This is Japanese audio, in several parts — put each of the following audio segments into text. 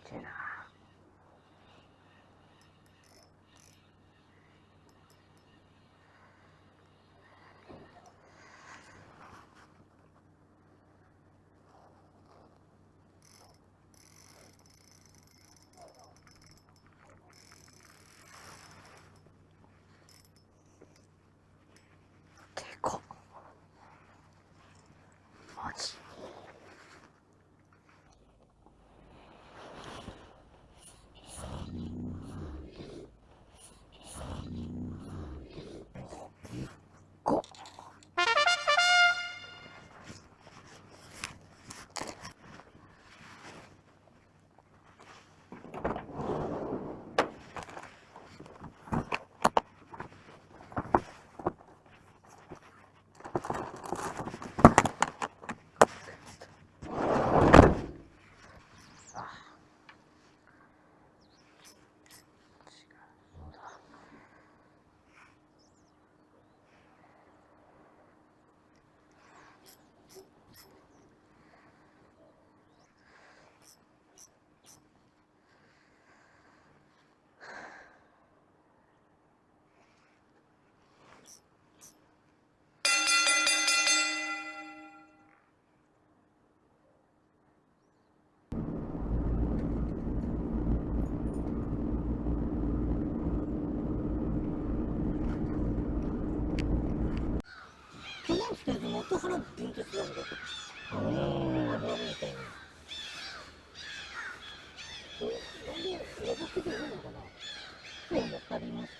てえな。でかっ。マジ。こ去年来たやつ元原分鉄なんだ。油みたいな。なんで登ってくるのかな。そうわかります。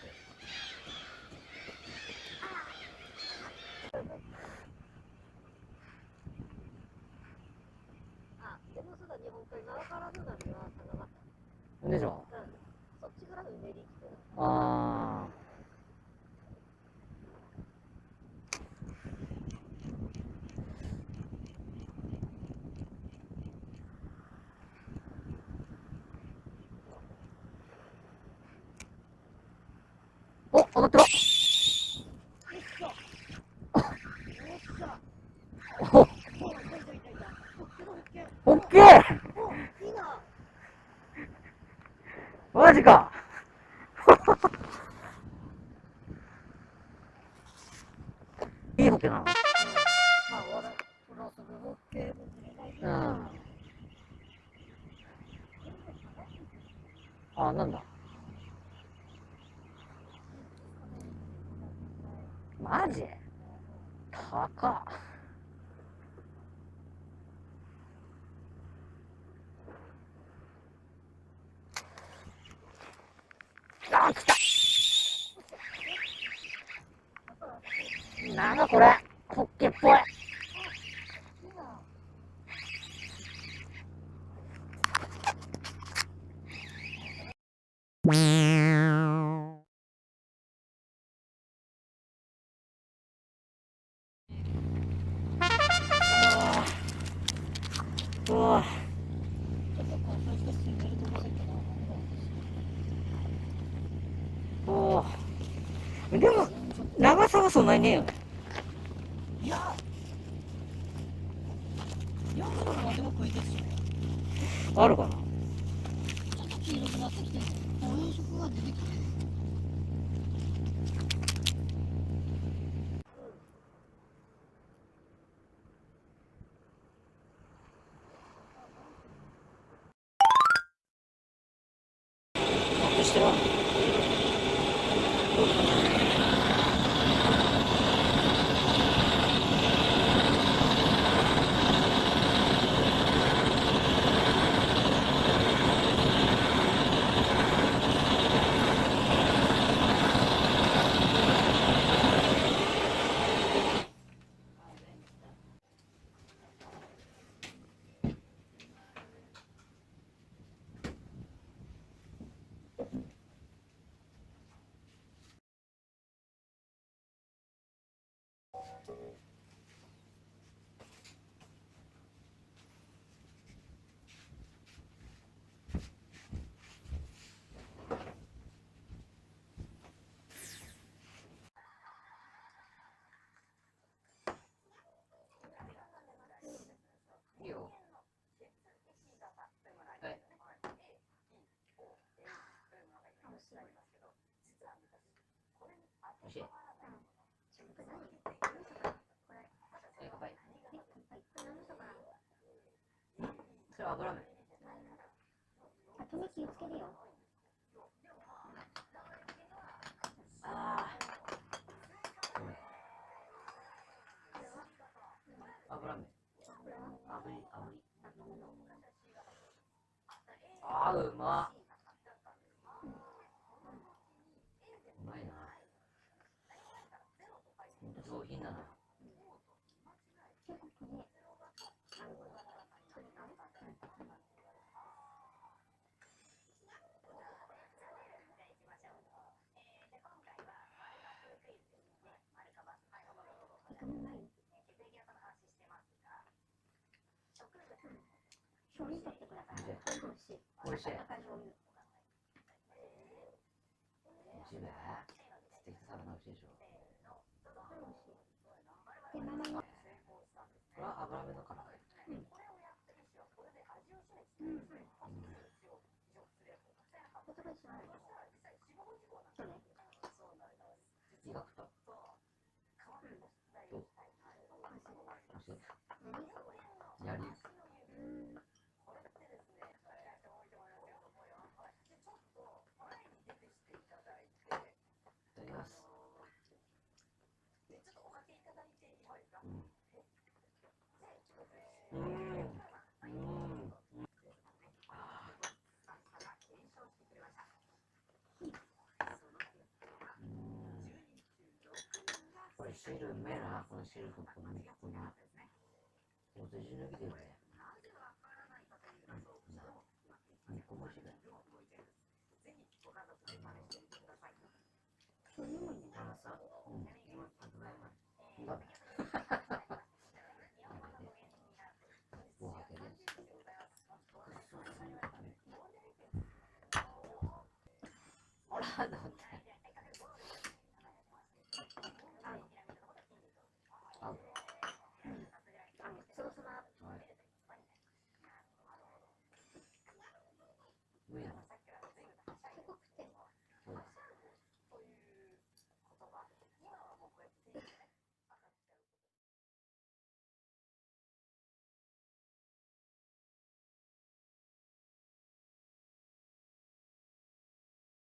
あ、でもそうだ、日本海側からの波は繋がった。でしょ。そっちからうねり来てる。ああ。お、上がってる。おっけー。マジか。いいホッケなの。うん。あ、なんだ。マジ高っ。あ、来た。なんだこれ。ホッケっぽい。うわ。おー。でも、長さはそんなにねえよね。いや、山のまでも食いですよ。あるかな。ちょっと黄色くなってきて、変色が出てきて。隠してる。いいよ。はい。美味しい。乾杯。それは油麺。あ、手に気をつけるよ。ああ。油麺。炙り。ああ、うまっ。うまいな。ほんと上品だな。醤油取ってください。美味しい。美味しい。赤醤油。美味しいね。釣ってきた魚美味しいでしょ。で、ママに。これは油目の辛い。意外と。どう？美味しい。やり。いただきます。これ汁うめえな。この汁とこの肉にお世辞抜きでうめえ。肉も美味しいね。醤油もいいね。うん。